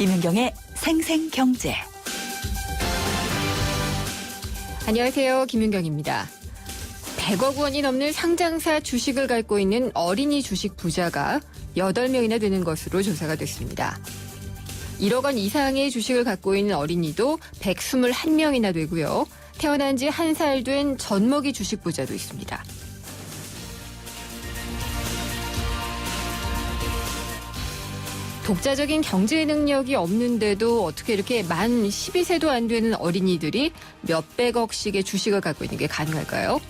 김윤경의 생생경제. 안녕하세요. 김윤경입니다. 100억 원이 넘는 상장사 주식을 갖고 있는 어린이 주식 부자가 8명이나 되는 것으로 조사가 됐습니다. 1억 원 이상의 주식을 갖고 있는 어린이도 121명이나 되고요. 태어난 지 1살 된 젖먹이 주식 부자도 있습니다. 독자적인 경제 능력이 없는데도 어떻게 이렇게 만 12세도 안 되는 어린이들이 몇백억씩의 주식을 갖고 있는 게 가능할까요?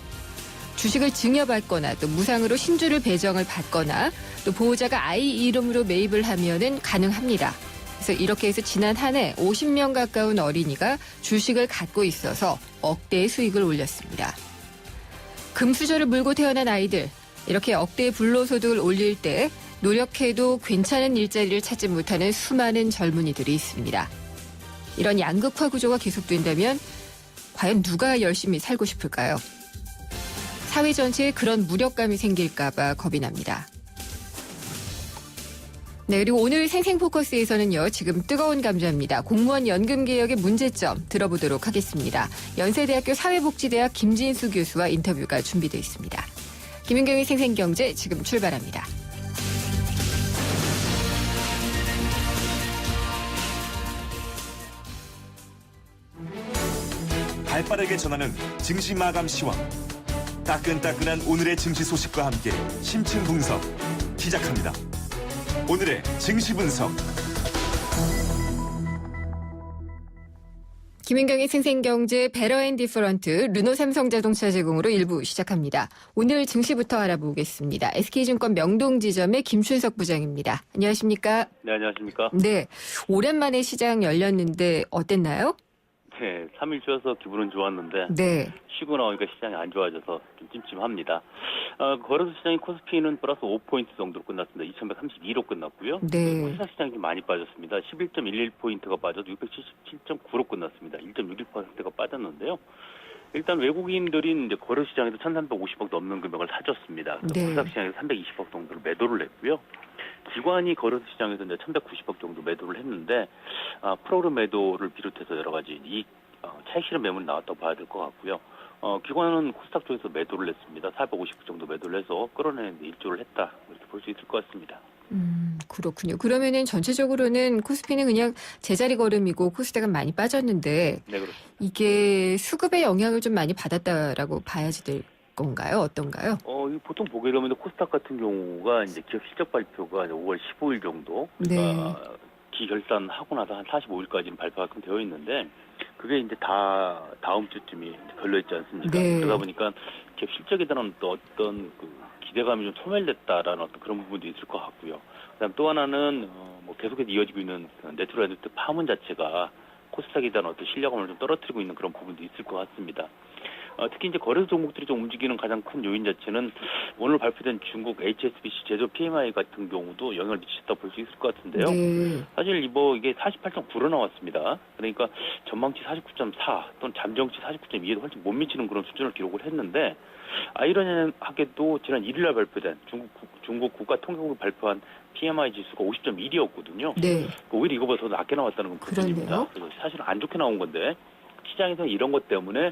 주식을 증여받거나 또 무상으로 신주를 배정을 받거나 또 보호자가 아이 이름으로 매입을 하면은 가능합니다. 그래서 이렇게 해서 지난 한 해 50명 가까운 어린이가 주식을 갖고 있어서 억대의 수익을 올렸습니다. 금수저를 물고 태어난 아이들, 이렇게 억대의 불로소득을 올릴 때 노력해도 괜찮은 일자리를 찾지 못하는 수많은 젊은이들이 있습니다. 이런 양극화 구조가 계속된다면 과연 누가 열심히 살고 싶을까요? 사회 전체에 그런 무력감이 생길까 봐 겁이 납니다. 네, 그리고 오늘 생생포커스에서는요, 지금 뜨거운 감자입니다. 공무원 연금 개혁의 문제점 들어보도록 하겠습니다. 연세대학교 사회복지대학 김진수 교수와 인터뷰가 준비되어 있습니다. 김윤경의 생생경제 지금 출발합니다. 발빠르게 전하는 증시 마감 시황. 따끈따끈한 오늘의 증시 소식과 함께 심층 분석 시작합니다. 오늘의 증시 분석. 김윤경의 생생경제 베러앤디퍼런트 르노삼성자동차 제공으로 1부 시작합니다. 오늘 증시부터 알아보겠습니다. SK증권 명동지점의 김춘석 부장입니다. 안녕하십니까? 네, 안녕하십니까? 네, 오랜만에 시장 열렸는데 어땠나요? 네, 3일 쉬어서 기분은 좋았는데 네. 쉬고 나오니까 시장이 안 좋아져서 좀 찜찜합니다. 거래소 시장이 코스피는 플러스 5포인트 정도로 끝났습니다. 2132로 끝났고요. 네. 코스닥 시장이 좀 많이 빠졌습니다. 11.11포인트가 빠져도 677.9로 끝났습니다. 1.61%가 빠졌는데요. 일단 외국인들이 이제 거래 시장에서 1,350억 넘는 금액을 사줬습니다. 네. 코스닥 시장에서 320억 정도를 매도를 했고요. 기관이 거래소 시장에서 이제 1,190억 정도 매도를 했는데 프로그램 매도를 비롯해서 여러 가지 차익 실현 매물이 나왔다고 봐야 될 것 같고요. 기관은 코스닥 쪽에서 매도를 했습니다. 450억 정도 매도를 해서 끌어내는데 일조를 했다, 이렇게 볼 수 있을 것 같습니다. 그렇군요. 그러면은 전체적으로는 코스피는 그냥 제자리 걸음이고 코스닥은 많이 빠졌는데 네, 그렇습니다. 이게 수급의 영향을 좀 많이 받았다라고 봐야지 될 건가요? 어떤가요? 보통 보게 되면 코스닥 같은 경우가 이제 기업 실적 발표가 5월 15일 정도, 그러니까 네. 기결산하고 나서 한 45일까지는 발표가 되어 있는데 그게 이제 다 다음 주쯤이 걸려 있지 않습니까? 네. 그러다 보니까 기업 실적에 대한 또 어떤 기대감이 좀 소멸됐다라는 어떤 그런 부분도 있을 것 같고요. 그다음 또 하나는 계속해서 이어지고 있는 네트워크 파문 자체가 코스닥에 대한 어떤 신뢰감을 좀 떨어뜨리고 있는 그런 부분도 있을 것 같습니다. 특히 이제 거래소 종목들이 좀 움직이는 가장 큰 요인 자체는 오늘 발표된 중국 HSBC 제조 PMI 같은 경우도 영향을 미쳤다고 볼 수 있을 것 같은데요. 네. 사실 이게 48.9로 나왔습니다. 그러니까 전망치 49.4 또는 잠정치 49.2에도 훨씬 못 미치는 그런 수준을 기록을 했는데, 아이러니하게도 지난 1일날 발표된 중국 국가통계국이 발표한 PMI 지수가 50.1이었거든요. 네. 오히려 이거보다 더 낮게 나왔다는 건 불편입니다. 그래서 사실은 안 좋게 나온 건데 시장에서 이런 것 때문에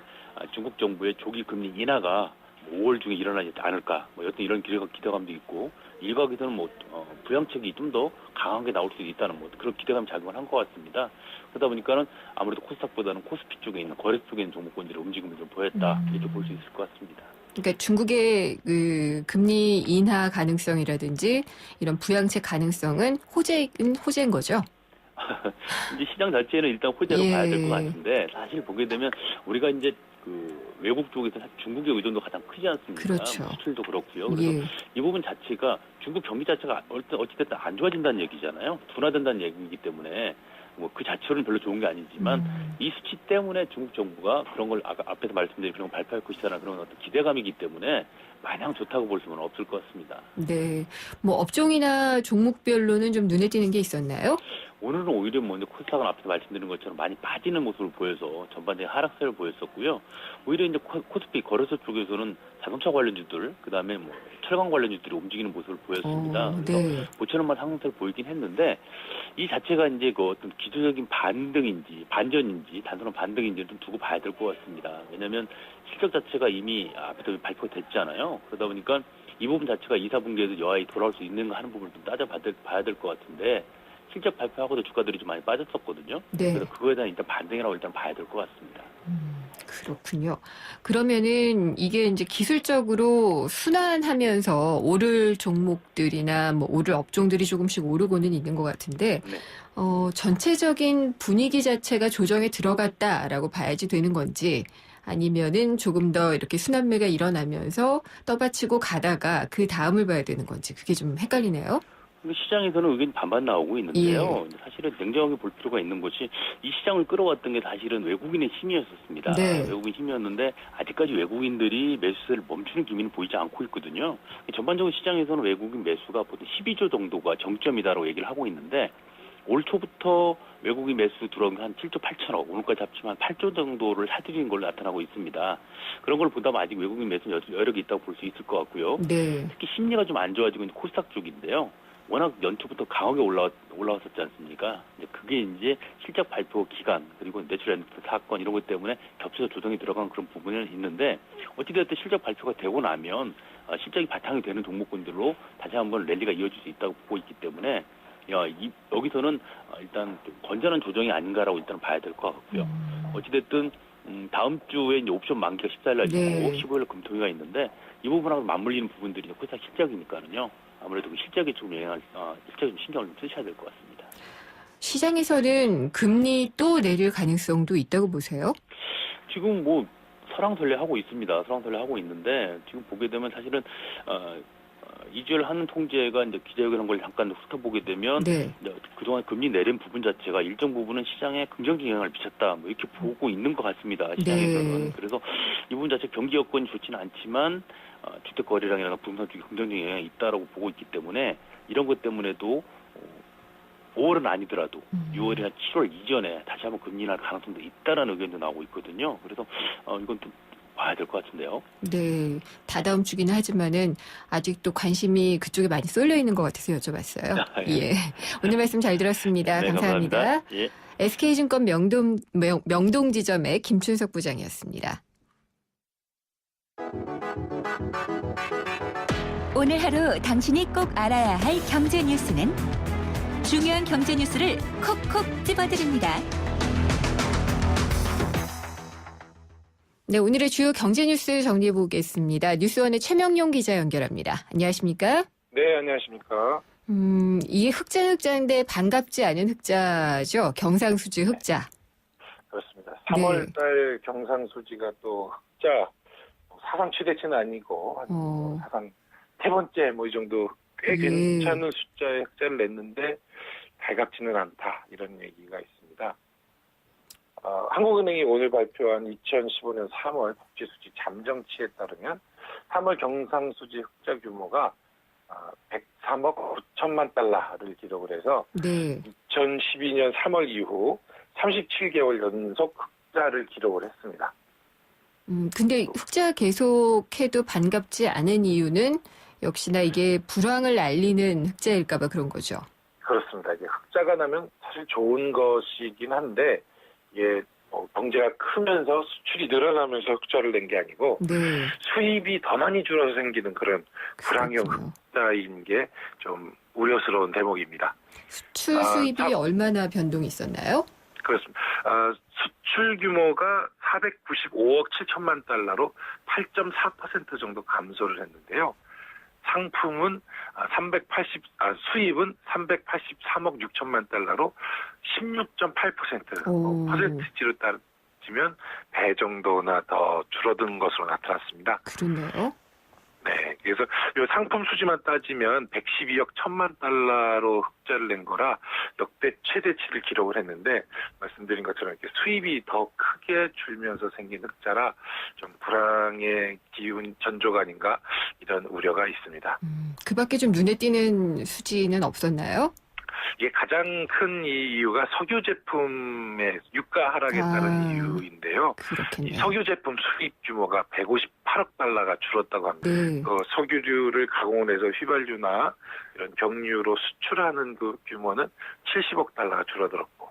중국 정부의 조기 금리 인하가 5월 중에 일어나지 않을까, 여튼 이런 기대감도 있고, 일각에서는 부양책이 좀 더 강하게 나올 수도 있다는 그런 기대감이 작용을 한 것 같습니다. 그러다 보니까는 아무래도 코스닥보다는 코스피 쪽에 있는 거래 쪽에 있는 종목군들의 움직임을 좀 보였다, 이렇게 볼 수 있을 것 같습니다. 그러니까 중국의 그 금리 인하 가능성이라든지 이런 부양책 가능성은 호재인 거죠? 이제 시장 자체는 일단 호재로 예. 봐야 될 것 같은데, 사실 보게 되면 우리가 이제 외국 쪽에서 중국의 의존도 가장 크지 않습니까? 그렇죠. 수출도 그렇고요. 그래서 예. 이 부분 자체가 중국 경기 자체가 어찌됐든 안 좋아진다는 얘기잖아요. 둔화된다는 얘기이기 때문에 그 자체로는 별로 좋은 게 아니지만 이 수치 때문에 중국 정부가 그런 걸 앞에서 말씀드린 그런 걸 발표할 것이라는 그런 어떤 기대감이기 때문에 마냥 좋다고 볼 수는 없을 것 같습니다. 네. 업종이나 종목별로는 좀 눈에 띄는 게 있었나요? 오늘은 오히려 먼저 코스닥은 앞에서 말씀드린 것처럼 많이 빠지는 모습을 보여서 전반적인 하락세를 보였었고요. 오히려 이제 코스피 거래소 쪽에서는 자동차 관련주들, 그다음에 뭐 철강 관련주들이 움직이는 모습을 보였습니다. 그래서 모처럼만 상승세를 보이긴 했는데 이 자체가 이제 그 어떤 기초적인 반등인지 반전인지 단순한 반등인지를 좀 두고 봐야 될 것 같습니다. 왜냐하면 실적 자체가 이미 앞에서 발표가 됐잖아요. 그러다 보니까 이 부분 자체가 2, 4분기에도 여하히 돌아올 수 있는가 하는 부분을 좀 따져봐야 될 것 같은데 실적 발표하고도 주가들이 좀 많이 빠졌었거든요. 네. 그래서 그거에 대한 일단 반등이라고 일단 봐야 될 것 같습니다. 그렇군요. 그러면은 이게 이제 기술적으로 순환하면서 오를 종목들이나 뭐 오를 업종들이 조금씩 오르고는 있는 것 같은데, 네. 전체적인 분위기 자체가 조정에 들어갔다라고 봐야지 되는 건지, 아니면은 조금 더 이렇게 순환매가 일어나면서 떠받치고 가다가 그 다음을 봐야 되는 건지, 그게 좀 헷갈리네요. 근데 시장에서는 의견이 반반 나오고 있는데요. 사실은 냉정하게 볼 필요가 있는 것이 이 시장을 끌어왔던 게 사실은 외국인의 힘이었었습니다. 네. 외국인 힘이었는데 아직까지 외국인들이 매수세를 멈추는 기미는 보이지 않고 있거든요. 전반적으로 시장에서는 외국인 매수가 보통 12조 정도가 정점이다라고 얘기를 하고 있는데 올 초부터 외국인 매수 들어온 게 한 7조 8천억, 오늘까지 합치면 한 8조 정도를 사들인 걸로 나타나고 있습니다. 그런 걸 보다 보면 아직 외국인 매수 여력이 있다고 볼 수 있을 것 같고요. 네. 특히 심리가 좀 안 좋아지고 있는 코스닥 쪽인데요. 워낙 연초부터 강하게 올라왔었지 않습니까? 그게 이제 실적 발표 기간, 그리고 내추럴 사건 이런 것 때문에 겹쳐서 조정이 들어간 그런 부분은 있는데, 어찌됐든 실적 발표가 되고 나면 실적이 바탕이 되는 종목군들로 다시 한번 랠리가 이어질 수 있다고 보고 있기 때문에, 여기서는 일단 좀 건전한 조정이 아닌가라고 일단 봐야 될 것 같고요. 어찌됐든, 다음 주에 이제 옵션 만기가 14일날 있고, 15일 금토일가 있는데, 이 부분하고 맞물리는 부분들이 코스닥 실적이니까는요. 아무래도 그 실적에 좀 실적에 좀 신경을 좀 쓰셔야 될 것 같습니다. 시장에서는 금리 또 내릴 가능성도 있다고 보세요? 지금 뭐 설왕설래하고 있습니다. 설왕설래하고 있는데 지금 보게 되면 사실은 2주일 하는 통제가 이제 기자회견한 걸 잠깐 훑어보게 되면 이제 그동안 금리 내린 부분 자체가 일정 부분은 시장에 긍정적 영향을 미쳤다. 뭐 이렇게 보고 있는 것 같습니다. 시장에서는. 네. 그래서 이 부분 자체 경기 여건이 좋지는 않지만 주택 거래량이나 부동산 쪽에 긍정적 영향이 있다라고 보고 있기 때문에 이런 것 때문에도 5월은 아니더라도 6월이나 7월 이전에 다시 한번 금리 인하 가능성도 있다라는 의견도 나오고 있거든요. 그래서 이건 좀 봐야 될 것 같은데요. 네, 다다음 주기는 하지만은 아직도 관심이 그쪽에 많이 쏠려 있는 것 같아서 여쭤봤어요. 예, 오늘 말씀 잘 들었습니다. 네, 감사합니다. 예. SK증권 명동지점의 김춘석 부장이었습니다. 오늘 하루 당신이 꼭 알아야 할 경제 뉴스는 중요한 경제 뉴스를 콕콕 집어드립니다. 네, 오늘의 주요 경제 뉴스 정리해 보겠습니다. 뉴스원의 최명용 기자 연결합니다. 안녕하십니까? 네, 안녕하십니까? 이게 흑자인데 반갑지 않은 흑자죠? 경상수지 흑자. 그렇습니다. 3월달 경상수지가 또 흑자 사상 최대치는 아니고 사상 세 번째 뭐 이 정도 꽤 괜찮은 숫자의 흑자를 냈는데 달갑지는 않다 이런 얘기가 있습니다. 한국은행이 오늘 발표한 2015년 3월 국제수지 잠정치에 따르면 3월 경상수지 흑자 규모가 103억 9천만 달러를 기록을 해서 2012년 3월 이후 37개월 연속 흑자를 기록을 했습니다. 근데 흑자 계속해도 반갑지 않은 이유는 역시나 이게 불황을 알리는 흑자일까봐 그런 거죠. 그렇습니다. 이게 흑자가 나면 사실 좋은 것이긴 한데 이게 경제가 크면서 수출이 늘어나면서 흑자를 낸 게 아니고 수입이 더 많이 줄어서 생기는 그런 불황형 흑자인 게 좀 우려스러운 대목입니다. 수출 수입이 얼마나 변동이 있었나요? 그렇습니다. 수출 규모가 495억 7천만 달러로 8.4% 정도 감소를 했는데요. 상품은 수입은 383억 6천만 달러로 16.8% 퍼센티지로 따지면 배 정도나 더 줄어든 것으로 나타났습니다. 그러네요. 네, 그래서 이 상품 수지만 따지면 112억 1천만 달러로 흑자를 낸 거라 역대 최대치를 기록을 했는데 말씀드린 것처럼 이렇게 수입이 더 크게 줄면서 생긴 흑자라 좀 불황의 기운 전조가 아닌가 이런 우려가 있습니다. 그 밖에 좀 눈에 띄는 수지는 없었나요? 이게 가장 큰 이유가 석유 제품의 유가 하락에 따른 이유인데요. 그렇겠네요. 이 석유 제품 수입 규모가 158억 달러가 줄었다고 합니다. 네. 그 석유류를 가공을 해서 휘발유나 이런 경유로 수출하는 그 규모는 70억 달러가 줄어들었고,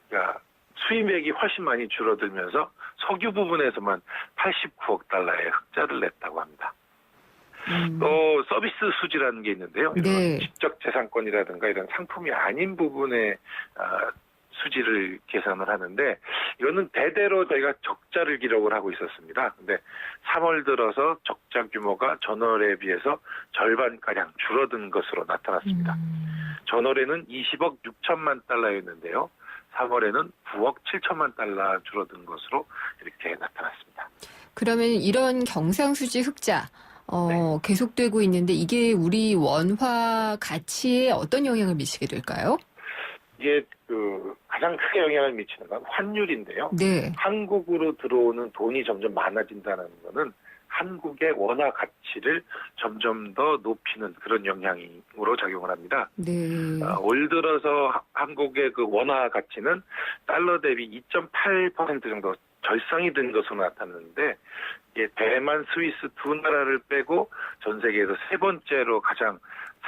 그러니까 수입액이 훨씬 많이 줄어들면서 석유 부분에서만 89억 달러의 흑자를 냈다고 합니다. 또 서비스 수지라는 게 있는데요. 이런 네. 지적재산권이라든가 이런 상품이 아닌 부분의 수지를 계산을 하는데, 이거는 대대로 저희가 적자를 기록을 하고 있었습니다. 근데 3월 들어서 적자 규모가 전월에 비해서 절반가량 줄어든 것으로 나타났습니다. 전월에는 20억 6천만 달러였는데요. 3월에는 9억 7천만 달러 줄어든 것으로 이렇게 나타났습니다. 그러면 이런 경상수지 흑자 계속되고 있는데 이게 우리 원화 가치에 어떤 영향을 미치게 될까요? 이게 가장 크게 영향을 미치는 건 환율인데요. 네. 한국으로 들어오는 돈이 점점 많아진다는 것은 한국의 원화 가치를 점점 더 높이는 그런 영향으로 작용을 합니다. 네. 올 들어서 한국의 그 원화 가치는 달러 대비 2.8% 정도 절상이 된 것으로 나타났는데, 이게 대만, 스위스 두 나라를 빼고 전 세계에서 세 번째로 가장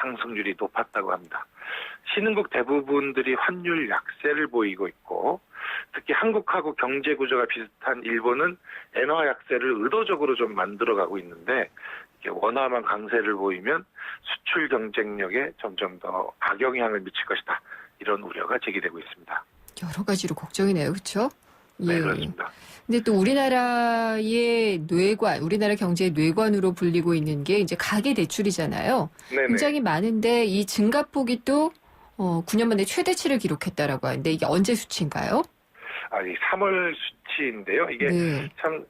상승률이 높았다고 합니다. 신흥국 대부분들이 환율 약세를 보이고 있고, 특히 한국하고 경제 구조가 비슷한 일본은 엔화 약세를 의도적으로 좀 만들어가고 있는데, 원화만 강세를 보이면 수출 경쟁력에 점점 더 악영향을 미칠 것이다. 이런 우려가 제기되고 있습니다. 여러 가지로 걱정이네요. 그렇죠? 네, 그렇습니다. 근데 또 우리나라의 뇌관, 우리나라 경제의 뇌관으로 불리고 있는 게 이제 가계 대출이잖아요. 네네. 굉장히 많은데 이 증가폭이 또 9년 만에 최대치를 기록했다라고 하는데 이게 언제 수치인가요? 이 3월 수치인데요. 이게 네. 참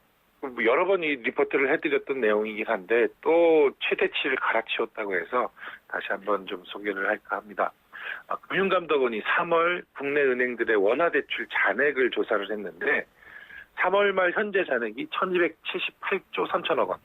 여러 번 이 리포트를 해드렸던 내용이긴 한데 또 최대치를 갈아치웠다고 해서 다시 한번 좀 소개를 할까 합니다. 금융감독원이 3월 국내 은행들의 원화대출 잔액을 조사를 했는데 3월 말 현재 잔액이 1278조 3천억 원,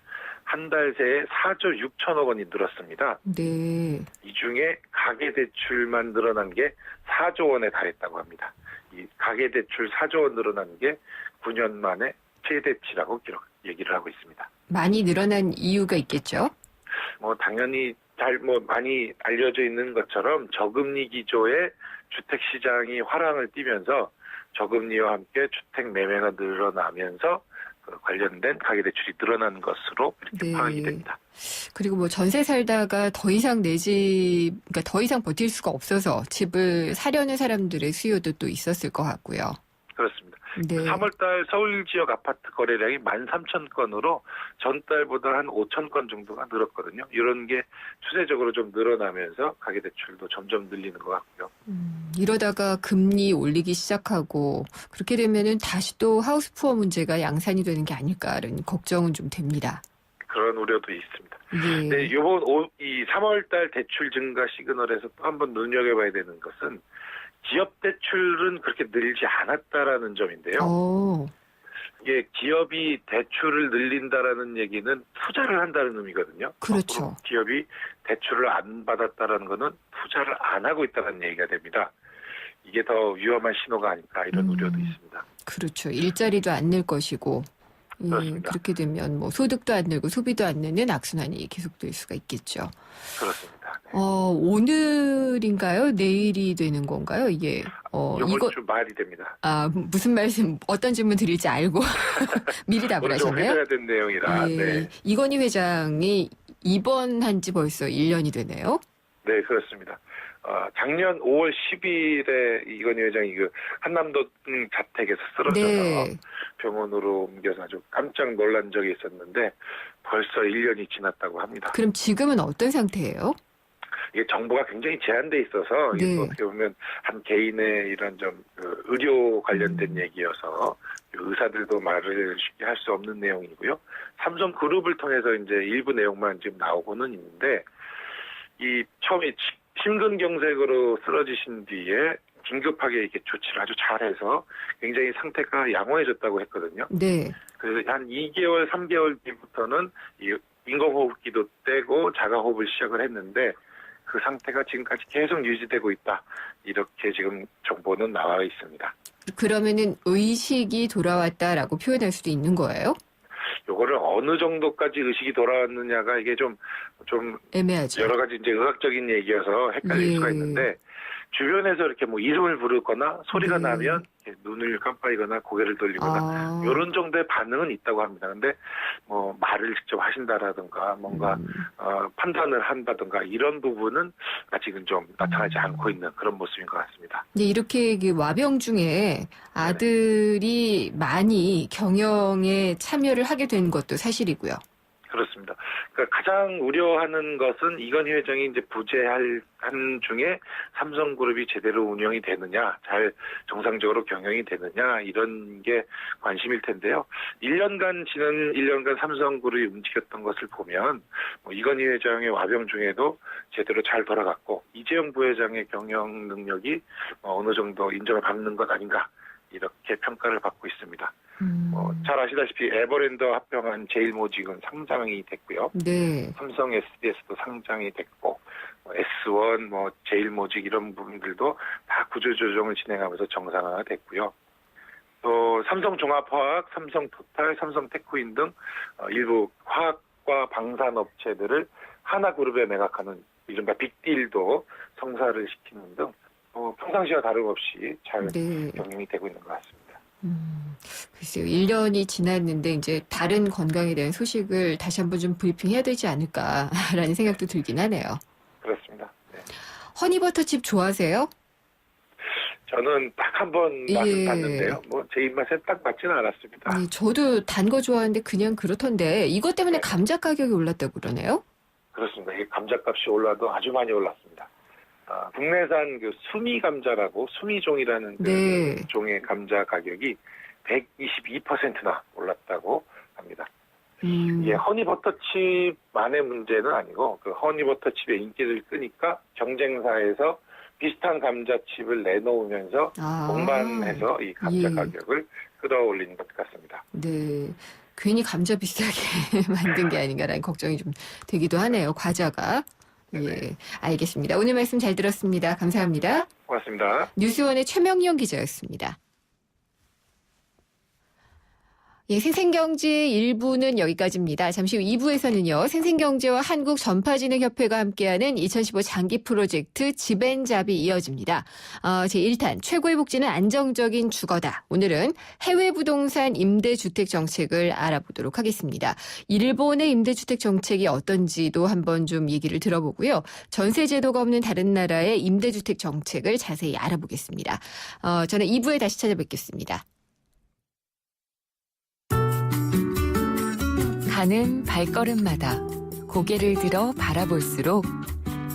한 달 새에 4조 6천억 원이 늘었습니다. 네. 이 중에 가계대출만 늘어난 게 4조 원에 달했다고 합니다. 이 가계대출 4조 원 늘어난 게 9년 만에 최대치라고 얘기를 하고 있습니다. 많이 늘어난 이유가 있겠죠? 당연히 많이 알려져 있는 것처럼 저금리 기조의 주택 시장이 화랑을 띠면서 저금리와 함께 주택 매매가 늘어나면서 관련된 가계대출이 늘어난 것으로 이렇게 파악이 됩니다. 그리고 전세 살다가 더 이상 그러니까 더 이상 버틸 수가 없어서 집을 사려는 사람들의 수요도 또 있었을 것 같고요. 그렇습니다. 네. 3월달 서울 지역 아파트 거래량이 13,000건으로 전달보다 한 5,000건 정도가 늘었거든요. 이런 게 추세적으로 좀 늘어나면서 가계대출도 점점 늘리는 것 같고요. 이러다가 금리 올리기 시작하고 그렇게 되면은 다시 또 하우스 푸어 문제가 양산이 되는 게 아닐까라는 걱정은 좀 됩니다. 그런 우려도 있습니다. 예. 네, 이번 이 3월달 대출 증가 시그널에서 또 한번 눈여겨봐야 되는 것은 기업 대출은 그렇게 늘지 않았다라는 점인데요. 이게 기업이 대출을 늘린다라는 얘기는 투자를 한다는 의미거든요. 그렇죠. 기업이 대출을 안 받았다라는 거는 투자를 안 하고 있다는 얘기가 됩니다. 이게 더 위험한 신호가 아닐까 이런 우려도 있습니다. 그렇죠. 일자리도 안 늘 것이고. 그렇습니다. 그렇게 되면 소득도 안 늘고 소비도 안 느는 악순환이 계속될 수가 있겠죠. 그렇습니다. 네. 오늘인가요? 내일이 되는 건가요? 이게 이번 주 말이 됩니다. 무슨 말씀 어떤 질문 드릴지 알고 미리 답을 하셨네요. 해야 된 내용이라. 예, 네. 이건희 회장이 입원한 지 벌써 1년이 되네요. 네, 그렇습니다. 작년 5월 10일에 이건희 회장이 한남동 자택에서 쓰러져서 네. 병원으로 옮겨서 아주 깜짝 놀란 적이 있었는데 벌써 1년이 지났다고 합니다. 그럼 지금은 어떤 상태예요? 이게 정보가 굉장히 제한돼 있어서 네. 이게 어떻게 보면 한 개인의 이런 좀 의료 관련된 얘기여서 의사들도 말을 쉽게 할 수 없는 내용이고요. 삼성그룹을 통해서 이제 일부 내용만 지금 나오고는 있는데 이 처음에 심근경색으로 쓰러지신 뒤에 긴급하게 이렇게 조치를 아주 잘해서 굉장히 상태가 양호해졌다고 했거든요. 네. 그래서 한 2개월, 3개월 뒤부터는 이 인공호흡기도 떼고 자가호흡을 시작을 했는데 그 상태가 지금까지 계속 유지되고 있다. 이렇게 지금 정보는 나와 있습니다. 그러면은 의식이 돌아왔다라고 표현할 수도 있는 거예요? 요거를 어느 정도까지 의식이 돌아왔느냐가 이게 좀 애매하죠. 여러 가지 이제 의학적인 얘기여서 헷갈릴 예. 수가 있는데 주변에서 이렇게 뭐 이름을 부르거나 소리가 네. 나면 이렇게 눈을 깜빡이거나 고개를 돌리거나 이런 정도의 반응은 있다고 합니다. 근데 뭐 말을 직접 하신다라든가 뭔가 판단을 한다든가 이런 부분은 아직은 좀 나타나지 않고 있는 그런 모습인 것 같습니다. 네, 이렇게 와병 중에 아들이 많이 경영에 참여를 하게 된 것도 사실이고요. 그렇습니다. 그러니까 가장 우려하는 것은 이건희 회장이 이제 부재한 중에 삼성그룹이 제대로 운영이 되느냐, 잘 정상적으로 경영이 되느냐 이런 게 관심일 텐데요. 1년간 삼성그룹이 움직였던 것을 보면 이건희 회장의 와병 중에도 제대로 잘 돌아갔고 이재용 부회장의 경영 능력이 어느 정도 인정을 받는 것 아닌가 이렇게 평가를 받고 있습니다. 잘 아시다시피 에버랜드와 합병한 제일모직은 상장이 됐고요. 네. 삼성 SDS도 상장이 됐고 S1, 제일모직 이런 부분들도 다 구조조정을 진행하면서 정상화가 됐고요. 또 삼성종합화학, 삼성토탈, 삼성테크인 등 일부 화학과 방산업체들을 하나그룹에 매각하는 이른바 빅딜도 성사를 시키는 등 평상시와 다름없이 잘 네. 경영이 되고 있는 것 같습니다. 글쎄요. 1년이 지났는데 이제 다른 건강에 대한 소식을 다시 한번 좀 브리핑해야 되지 않을까라는 생각도 들긴 하네요. 그렇습니다. 네. 허니버터칩 좋아하세요? 저는 딱 한 번 맛은 예. 봤는데요. 제 입맛에 딱 맞지는 않았습니다. 네, 저도 단 거 좋아하는데 그냥 그렇던데 이것 때문에 네. 감자 가격이 올랐다고 그러네요? 그렇습니다. 이 감자값이 올라도 아주 많이 올랐습니다. 국내산 수미 감자라고 수미종이라는 네. 종의 감자 가격이 122%나 올랐다고 합니다. 이게 허니버터칩만의 문제는 아니고 그 허니버터칩의 인기를 끄니까 경쟁사에서 비슷한 감자칩을 내놓으면서 동반해서 이 감자 예. 가격을 끌어올리는 것 같습니다. 네. 괜히 감자 비싸게 만든 게 아닌가라는 걱정이 좀 되기도 하네요. 과자가. 예, 알겠습니다. 오늘 말씀 잘 들었습니다. 감사합니다. 고맙습니다. 뉴스원의 최명영 기자였습니다. 예, 생생경제 1부는 여기까지입니다. 잠시 후 2부에서는요. 생생경제와 한국전파진흥협회가 함께하는 2015 장기 프로젝트 집앤잡이 이어집니다. 제1탄 최고의 복지는 안정적인 주거다. 오늘은 해외 부동산 임대주택 정책을 알아보도록 하겠습니다. 일본의 임대주택 정책이 어떤지도 한번 좀 얘기를 들어보고요. 전세제도가 없는 다른 나라의 임대주택 정책을 자세히 알아보겠습니다. 저는 2부에 다시 찾아뵙겠습니다. 가는 발걸음마다 고개를 들어 바라볼수록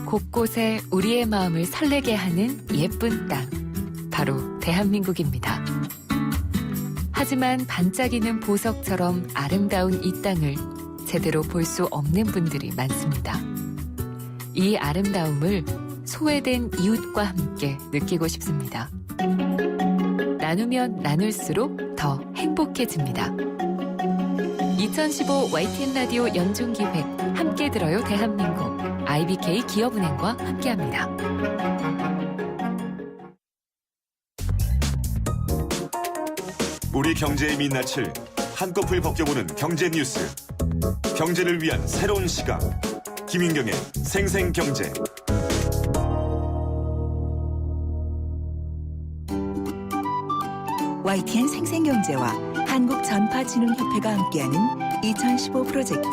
곳곳에 우리의 마음을 설레게 하는 예쁜 땅, 바로 대한민국입니다. 하지만 반짝이는 보석처럼 아름다운 이 땅을 제대로 볼 수 없는 분들이 많습니다. 이 아름다움을 소외된 이웃과 함께 느끼고 싶습니다. 나누면 나눌수록 더 행복해집니다. 2015 YTN 라디오 연중기획 함께 들어요 대한민국 IBK 기업은행과 함께합니다. 우리 경제의 민낯을 한꺼풀 벗겨보는 경제 뉴스. 경제를 위한 새로운 시각. 김윤경의 생생경제. YTN 생생경제와 한국전파진흥협회가 함께하는 2015 프로젝트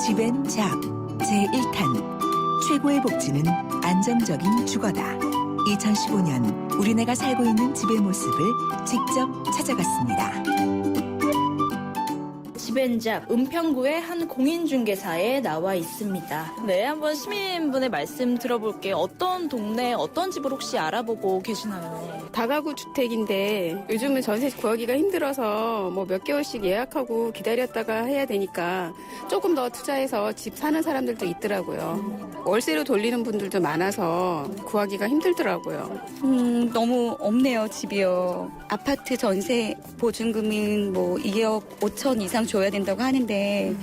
집앤잡 제1탄 최고의 복지는 안정적인 주거다. 2015년 우리네가 살고 있는 집의 모습을 직접 찾아갔습니다. 집앤잡 은평구의 한 공인중개사에 나와 있습니다. 네, 한번 시민분의 말씀 들어볼게요. 어떤 동네, 어떤 집을 혹시 알아보고 계시나요? 다가구 주택인데 요즘은 전세 구하기가 힘들어서 뭐 몇 개월씩 예약하고 기다렸다가 해야 되니까 조금 더 투자해서 집 사는 사람들도 있더라고요. 월세로 돌리는 분들도 많아서 구하기가 힘들더라고요. 너무 없네요, 집이요. 아파트 전세 보증금은 뭐 2억 5천 이상 줘야 줘야 된다고 하는데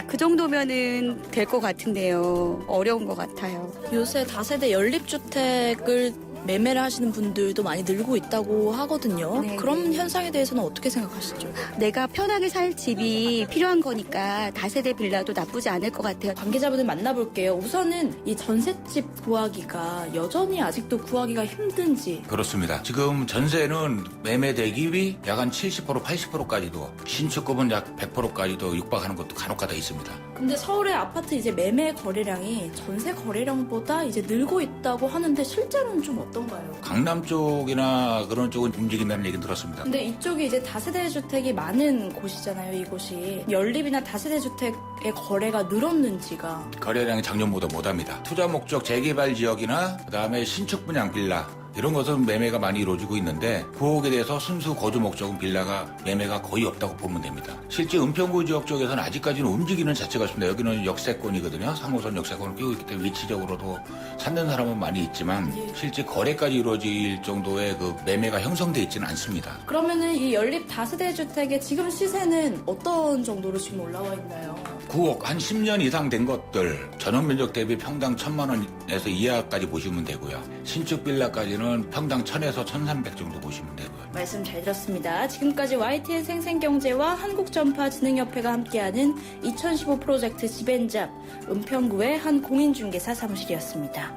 그 정도면은 될 것 같은데요. 어려운 것 같아요. 요새 다세대 연립주택을 매매를 하시는 분들도 많이 늘고 있다고 하거든요. 네, 그런 네. 현상에 대해서는 어떻게 생각하시죠? 내가 편하게 살 집이 필요한 거니까 다세대 빌라도 나쁘지 않을 것 같아요. 관계자분을 만나볼게요. 우선은 이 전셋집 구하기가 여전히 아직도 구하기가 힘든지. 그렇습니다. 지금 전세는 매매 대기율이 약 한 70%, 80%까지도 신축급은 약 100%까지도 육박하는 것도 간혹가다 있습니다. 근데 서울의 아파트 이제 매매 거래량이 전세 거래량보다 이제 늘고 있다고 하는데 실제로는 좀 어떤가요? 강남 쪽이나 그런 쪽은 움직인다는 얘기는 들었습니다. 근데 이쪽이 이제 다세대 주택이 많은 곳이잖아요, 이곳이. 연립이나 다세대 주택의 거래가 늘었는지가. 거래량이 작년보다 못합니다. 투자 목적 재개발 지역이나 그다음에 신축 분양 빌라 이런 것은 매매가 많이 이루어지고 있는데 구옥에 대해서 순수 거주 목적은 빌라가 매매가 거의 없다고 보면 됩니다. 실제 은평구 지역 쪽에서는 아직까지는 움직이는 자체가 없습니다. 여기는 역세권이거든요. 3호선 역세권을 끼고 있기 때문에 위치적으로도 찾는 사람은 많이 있지만 실제 거래까지 이루어질 정도의 그 매매가 형성돼 있지는 않습니다. 그러면은 이 연립 다세대 주택의 지금 시세는 어떤 정도로 지금 올라와 있나요? 구옥 한 10년 이상 된 것들 전원 면적 대비 평당 1,000만 원에서 이하까지 보시면 되고요. 신축 빌라까지는 평당 1,000에서 1,300 정도 보시면 되고요. 말씀 잘 들었습니다. 지금까지 YTN 생생경제와 한국전파진흥협회가 함께하는 2015 프로젝트 집앤잡 은평구의 한 공인중개사 사무실이었습니다.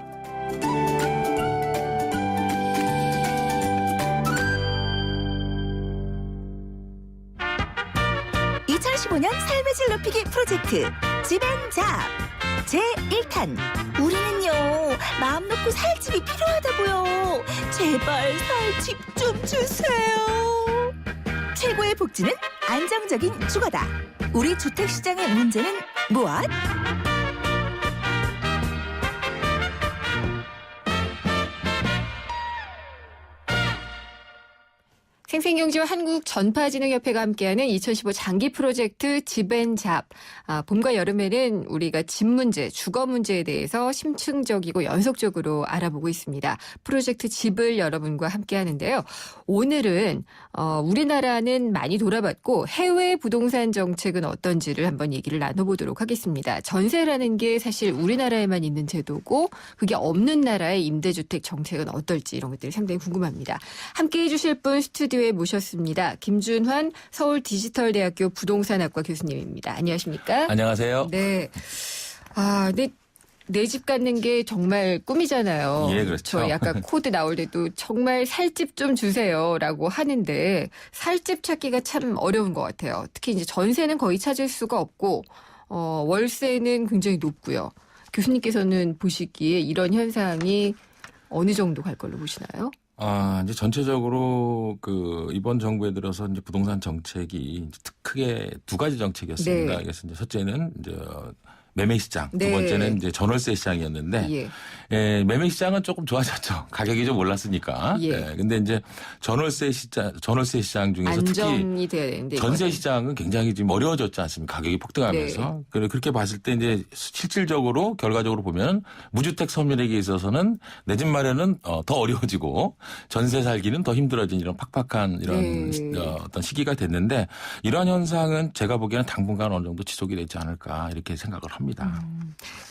2015년 삶의 질 높이기 프로젝트 집앤잡 제1탄 우리는요 마음 놓고 살 집이 필요하다고요. 제발 살 집 좀 주세요. 최고의 복지는 안정적인 주거다. 우리 주택시장의 문제는 무엇? 생생경제와 한국전파진흥협회가 함께하는 2015 장기 프로젝트 집앤잡. 봄과 여름에는 우리가 집 문제, 주거 문제에 대해서 심층적이고 연속적으로 알아보고 있습니다. 프로젝트 집을 여러분과 함께하는데요. 오늘은 우리나라는 많이 돌아봤고 해외 부동산 정책은 어떤지를 한번 얘기를 나눠보도록 하겠습니다. 전세라는 게 사실 우리나라에만 있는 제도고 그게 없는 나라의 임대주택 정책은 어떨지 이런 것들이 상당히 궁금합니다. 함께해 주실 분 스튜디오에 모셨습니다. 김준환 서울디지털대학교 부동산학과 교수님입니다. 안녕하십니까? 안녕하세요. 네. 근데 내 집 갖는 게 정말 꿈이잖아요. 예, 그렇죠. 저 약간 코드 나올 때도 정말 살집 좀 주세요라고 하는데 살집 찾기가 참 어려운 것 같아요. 특히 이제 전세는 거의 찾을 수가 없고 월세는 굉장히 높고요. 교수님께서는 보시기에 이런 현상이 어느 정도 갈 걸로 보시나요? 이제 전체적으로 이번 정부에 들어서 이제 부동산 정책이 이제 크게 두 가지 정책이었습니다. 네. 그래서 이제 첫째는 이제 매매 시장, 네. 두 번째는 이제 전월세 시장이었는데, 매매 시장은 조금 좋아졌죠. 가격이 좀 올랐으니까. 예. 근데 이제 전월세 시장 중에서 안정이 특히 돼야 되는데 전세 이거는. 시장은 굉장히 지금 어려워졌지 않습니까? 가격이 폭등하면서. 그렇게 봤을 때 이제 실질적으로 결과적으로 보면 무주택 서민에게 있어서는 내 집 마련은 더 어려워지고 전세 살기는 더 힘들어진 이런 팍팍한 이런 어떤 시기가 됐는데 이러한 현상은 제가 보기에는 당분간 어느 정도 지속이 되지 않을까 이렇게 생각을 합니다.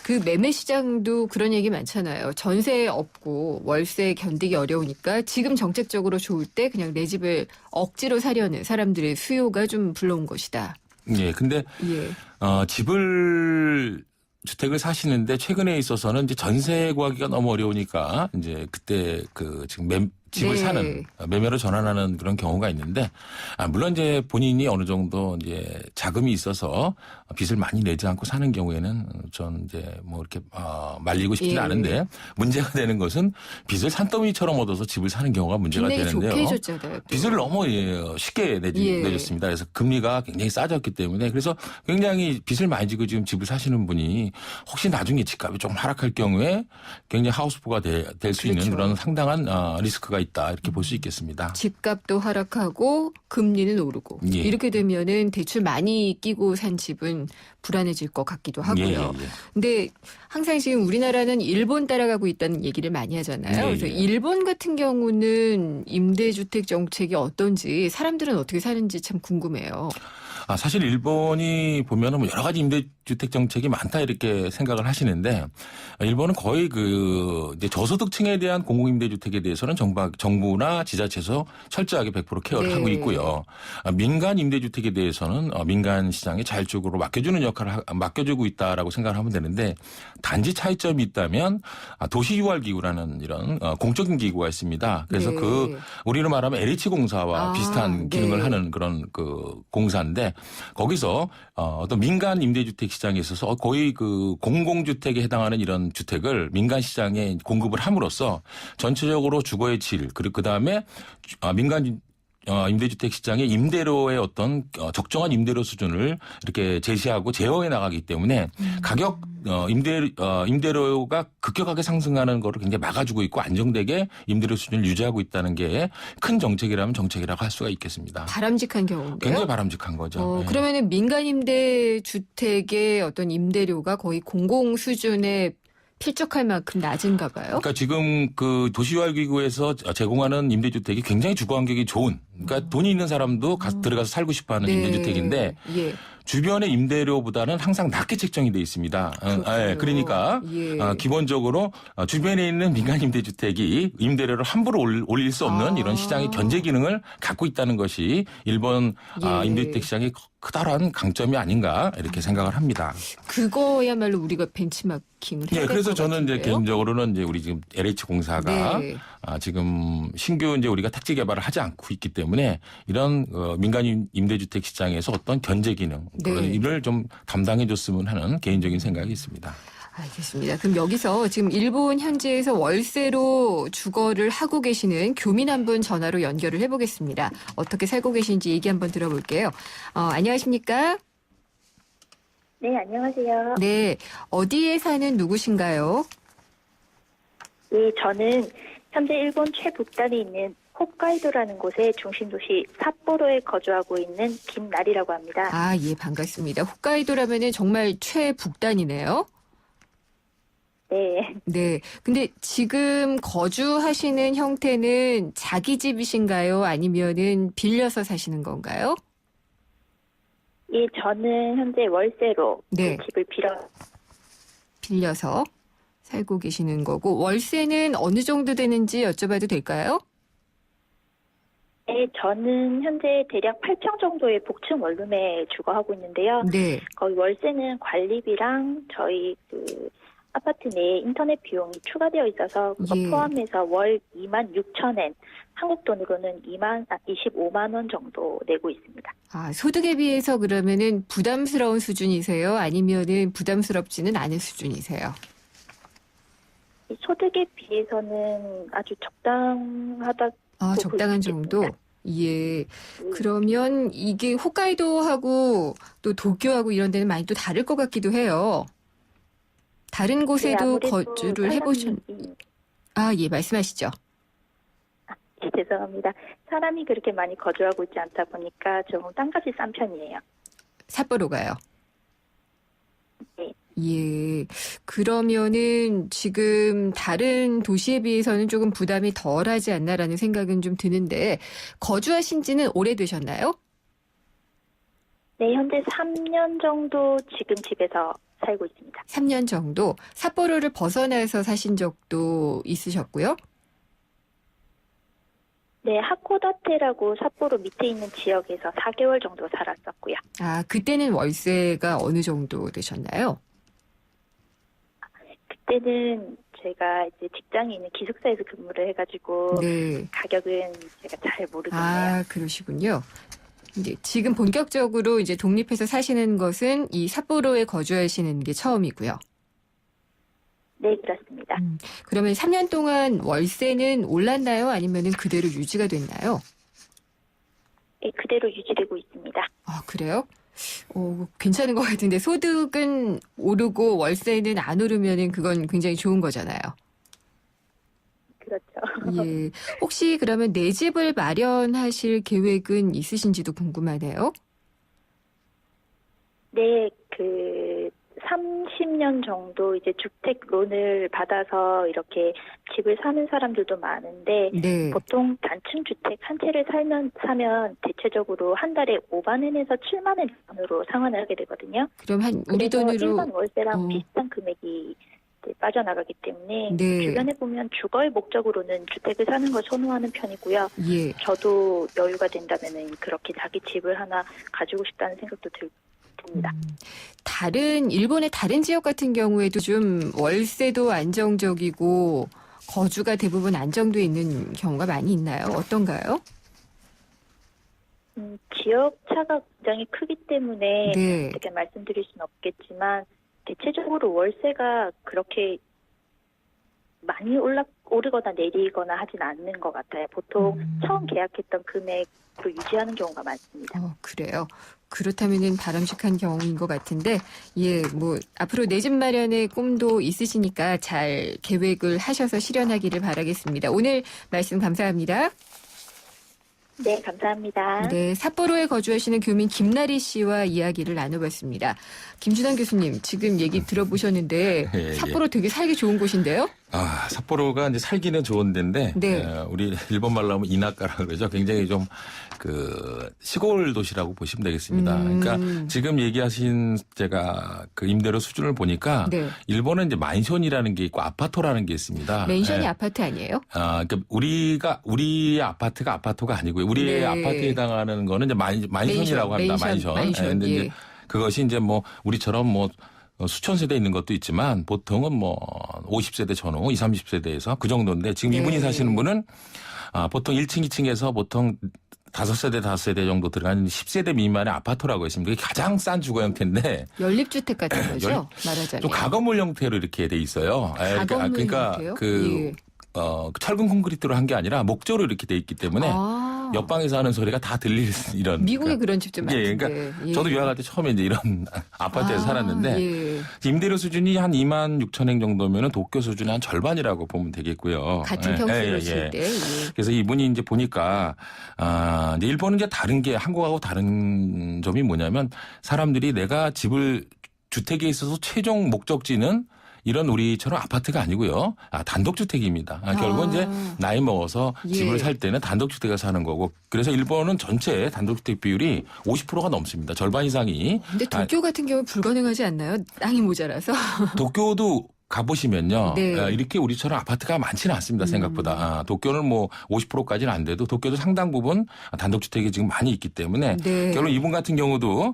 그 매매 시장도 그런 얘기 많잖아요. 전세 없고 월세 견디기 어려우니까 지금 정책적으로 좋을 때 그냥 내 집을 억지로 사려는 사람들의 수요가 좀 불러온 것이다. 예, 근데 주택을 사시는데 최근에 있어서는 이제 전세 구하기가 너무 어려우니까 이제 그때 지금 집을 사는 매매로 전환하는 그런 경우가 있는데 물론 이제 본인이 어느 정도 이제 자금이 있어서 빚을 많이 내지 않고 사는 경우에는 전 이제 뭐 이렇게 말리고 싶지는 않은데 문제가 되는 것은 빚을 산더미처럼 얻어서 집을 사는 경우가 문제가 되는데요. 좋게 해줬잖아요. 빚을 너무 쉽게 내줬습니다. 그래서 금리가 굉장히 싸졌기 때문에 그래서 굉장히 빚을 많이 지고 지금 집을 사시는 분이 혹시 나중에 집값이 조금 하락할 경우에 굉장히 하우스포가 될 수 있는 그런 상당한 리스크가 있다 이렇게 볼 수 있겠습니다. 집값도 하락하고 금리는 오르고 이렇게 되면은 대출 많이 끼고 산 집은 불안해질 것 같기도 하고요. 근데 항상 지금 우리나라는 일본 따라가고 있다는 얘기를 많이 하잖아요. 그래서 일본 같은 경우는 임대주택 정책이 어떤지 사람들은 어떻게 사는지 참 궁금해요. 사실 일본이 보면은 뭐 여러 가지 임대주택 정책이 많다 이렇게 생각을 하시는데 일본은 거의 이제 저소득층에 대한 공공임대주택에 대해서는 정부나 지자체에서 철저하게 100% 케어를 네. 하고 있고요. 민간 임대주택에 대해서는 민간 시장에 자율적으로 맡겨주는 역할을 맡겨주고 있다라고 생각을 하면 되는데 단지 차이점이 있다면 도시유활기구라는 이런 공적인 기구가 있습니다. 그래서 네. 우리는 말하면 LH공사와 비슷한 기능을 네. 하는 그런 공사인데 거기서 어떤 민간 임대주택 시장에 있어서 거의 공공주택에 해당하는 이런 주택을 민간 시장에 공급을 함으로써 전체적으로 주거의 질 그리고 그다음에 민간 임대주택 시장의 임대료의 어떤 적정한 임대료 수준을 이렇게 제시하고 제어해 나가기 때문에 가격 임대료가 급격하게 상승하는 거를 굉장히 막아주고 있고 안정되게 임대료 수준을 유지하고 있다는 게 큰 정책이라면 정책이라고 할 수가 있겠습니다. 바람직한 경우인데요. 굉장히 바람직한 거죠. 네. 그러면은 민간 임대 주택의 어떤 임대료가 거의 공공 수준에 필적할 만큼 낮은가 봐요. 그러니까 지금 도시유활기구에서 제공하는 임대주택이 굉장히 주거 환경이 좋은, 그러니까 돈이 있는 사람도 들어가서 살고 싶어하는 네. 임대주택인데 예. 주변의 임대료보다는 항상 낮게 책정이 돼 있습니다. 그러니까 예. 기본적으로 주변에 있는 민간 임대주택이 임대료를 함부로 올릴 수 없는 이런 시장의 견제 기능을 갖고 있다는 것이 일본 예. 임대주택 시장의 커다란 강점이 아닌가 이렇게 생각을 합니다. 그거야말로 우리가 벤치마킹을 해야 될 그래서 것 저는 이제 같은데요. 개인적으로는 이제 우리 지금 LH공사가 네. 지금 신규 이제 우리가 택지 개발을 하지 않고 있기 때문에 이런 민간 임대주택 시장에서 어떤 견제 기능 네. 그런 일을 좀 담당해 줬으면 하는 개인적인 생각이 있습니다. 알겠습니다. 그럼 여기서 지금 일본 현지에서 월세로 주거를 하고 계시는 교민 한 분 전화로 연결을 해보겠습니다. 어떻게 살고 계신지 얘기 한번 들어볼게요. 안녕하십니까? 네, 안녕하세요. 네. 어디에 사는 누구신가요? 네, 저는 현재 일본 최북단에 있는 홋카이도라는 곳의 중심도시 삿포로에 거주하고 있는 김나리라고 합니다. 예, 반갑습니다. 홋카이도라면은 정말 최북단이네요. 네. 네. 근데 지금 거주하시는 형태는 자기 집이신가요? 아니면은 빌려서 사시는 건가요? 예, 저는 현재 월세로 네. 집을 빌려서 살고 계시는 거고 월세는 어느 정도 되는지 여쭤봐도 될까요? 네, 저는 현재 대략 8평 정도의 복층 원룸에 주거하고 있는데요. 네. 거기 월세는 관리비랑 저희 아파트 내 인터넷 비용이 추가되어 있어서 그거 예. 포함해서 월 26,000엔, 한국 돈으로는 25만 원 정도 내고 있습니다. 소득에 비해서 그러면은 부담스러운 수준이세요? 아니면은 부담스럽지는 않은 수준이세요? 이 소득에 비해서는 아주 적당하다고 적당한 볼 수 정도? 있습니다. 예. 그러면 이게 홋카이도하고 또 도쿄하고 이런 데는 많이 또 다를 것 같기도 해요. 다른 곳에도 네, 아무래도 거주를 예, 말씀하시죠. 네, 죄송합니다. 사람이 그렇게 많이 거주하고 있지 않다 보니까 좀 땅값이 싼 편이에요. 삿포로가요. 네. 예. 그러면은 지금 다른 도시에 비해서는 조금 부담이 덜하지 않나라는 생각은 좀 드는데 거주하신 지는 오래되셨나요? 네, 현재 3년 정도 지금 집에서 살고 있습니다. 3년 정도. 삿포로를 벗어나서 사신 적도 있으셨고요? 네, 하코다테라고 삿포로 밑에 있는 지역에서 4개월 정도 살았었고요. 그때는 월세가 어느 정도 되셨나요? 그때는 제가 이제 직장에 있는 기숙사에서 근무를 해가지고 네. 가격은 제가 잘 모르겠네요. 그러시군요. 이제 지금 본격적으로 이제 독립해서 사시는 것은 이 삿포로에 거주하시는 게 처음이고요. 네, 그렇습니다. 그러면 3년 동안 월세는 올랐나요? 아니면은 그대로 유지가 됐나요? 네, 그대로 유지되고 있습니다. 그래요? 괜찮은 것 같은데 소득은 오르고 월세는 안 오르면은 그건 굉장히 좋은 거잖아요. 그렇죠. 예. 혹시 그러면 내 집을 마련하실 계획은 있으신지도 궁금하네요. 네, 30년 정도 이제 주택론을 받아서 이렇게 집을 사는 사람들도 많은데 네. 보통 단층 주택 한 채를 사면 대체적으로 한 달에 5만 원에서 7만 원 정도로 상환을 하게 되거든요. 그럼 한 우리 그래서 돈으로 일반 월세랑 비슷한 금액이 이제 빠져나가기 때문에 네. 주변에 보면 주거의 목적으로는 주택을 사는 걸 선호하는 편이고요. 예. 저도 여유가 된다면은 그렇게 자기 집을 하나 가지고 싶다는 생각도 듭니다. 일본의 다른 지역 같은 경우에도 좀 월세도 안정적이고 거주가 대부분 안정돼 있는 경우가 많이 있나요? 어떤가요? 지역 차가 굉장히 크기 때문에 네. 어떻게 말씀드릴 수는 없겠지만 대체적으로 월세가 그렇게 많이 오르거나 내리거나 하진 않는 것 같아요. 보통 처음 계약했던 금액으로 유지하는 경우가 많습니다. 그래요. 그렇다면은 바람직한 경우인 것 같은데, 예, 뭐 앞으로 내 집 마련의 꿈도 있으시니까 잘 계획을 하셔서 실현하기를 바라겠습니다. 오늘 말씀 감사합니다. 네, 감사합니다. 네, 삿포로에 거주하시는 교민 김나리 씨와 이야기를 나눠봤습니다. 김준환 교수님, 지금 얘기 들어보셨는데 예. 삿포로 되게 살기 좋은 곳인데요? 삿포로가 이제 살기는 좋은 데인데, 네. 우리 일본 말로 하면 이나카라 그러죠. 굉장히 좀 시골 도시라고 보시면 되겠습니다. 그러니까 지금 얘기하신 제가 그 임대료 수준을 보니까 네. 일본은 이제 만션이라는 게 있고 아파토라는 게 있습니다. 맨션이 예. 아파트 아니에요? 그러니까 우리의 아파트가 아파토가 아니고요. 우리의 네. 아파트에 해당하는 거는 이제 만션이라고 합니다. 만션. 근데 예. 이제 그것이 이제 뭐 우리처럼 뭐 수천 세대 있는 것도 있지만 보통은 뭐 50세대 전후, 20, 30세대에서 그 정도인데 지금 네. 이분이 사시는 분은 보통 1층, 2층에서 보통 5세대, 5세대 정도 들어가는 10세대 미만의 아파트라고 했습니다. 이게 가장 싼 주거 형태인데. 연립주택 같은 거죠? 말하자면. 좀 가건물 형태로 이렇게 돼 있어요. 가건물 그러니까 형태요? 예. 철근 콘크리트로 한 게 아니라 목조로 이렇게 돼 있기 때문에 옆방에서 하는 소리가 다 들릴 이런. 미국에 그런 집좀 많은데. 그러니까 저도 유학할 때 처음에 이제 이런 아파트에서 살았는데 예. 임대료 수준이 한 2만 6천 엔 정도면은 도쿄 수준의 한 절반이라고 보면 되겠고요. 같은 평수로 칠 때. 그래서 이분이 이제 보니까 이제 일본은 이제 다른 게 한국하고 다른 점이 뭐냐면 사람들이 내가 주택에 있어서 최종 목적지는 이런 우리처럼 아파트가 아니고요. 단독주택입니다. 결국은 이제 나이 먹어서 예. 집을 살 때는 단독주택에 사는 거고 그래서 일본은 전체 단독주택 비율이 50%가 넘습니다. 절반 이상이. 근데 도쿄 같은 경우는 불가능하지 않나요? 땅이 모자라서. 도쿄도 가보시면요. 네. 이렇게 우리처럼 아파트가 많지는 않습니다. 생각보다. 도쿄는 뭐 50%까지는 안 돼도 도쿄도 상당 부분 단독주택이 지금 많이 있기 때문에 네. 결국 이분 같은 경우도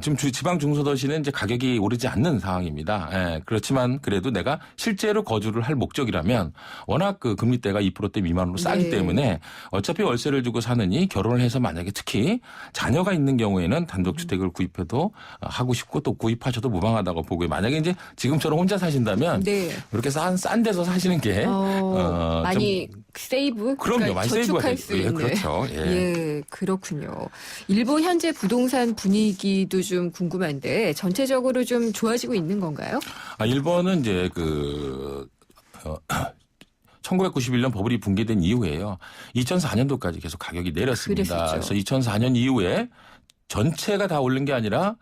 지금 지방 중소도시는 이제 가격이 오르지 않는 상황입니다. 그렇지만 그래도 내가 실제로 거주를 할 목적이라면 워낙 그 금리대가 2%대 미만으로 싸기 네. 때문에 어차피 월세를 주고 사느니 결혼을 해서 만약에 특히 자녀가 있는 경우에는 단독주택을 구입해도 하고 싶고 또 구입하셔도 무방하다고 보고요. 만약에 이제 지금처럼 혼자 사신다면 네. 이렇게 싼 데서 사시는 게 많이 세이브? 그럼요. 많이 세이브가 저축할 수 있는. 그렇죠. 예, 그렇군요. 일본 현재 부동산 분위기도 좀 궁금한데 전체적으로 좀 좋아지고 있는 건가요? 일본은 이제 1991년 버블이 붕괴된 이후에요. 2004년도까지 계속 가격이 내렸습니다. 그랬었죠. 그래서 2004년 이후에 전체가 다 오른 게 아니라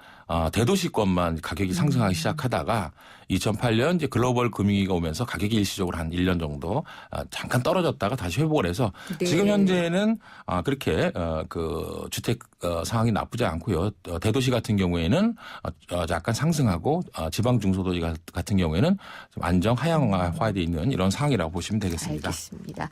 대도시권만 가격이 상승하기 시작하다가 2008년 이제 글로벌 금융위기가 오면서 가격이 일시적으로 한 1년 정도 잠깐 떨어졌다가 다시 회복을 해서 네. 지금 현재는 그렇게 그 주택 상황이 나쁘지 않고요. 대도시 같은 경우에는 약간 상승하고 지방 중소도시 같은 경우에는 좀 안정 하향화되어 있는 이런 상황이라고 보시면 되겠습니다. 알겠습니다.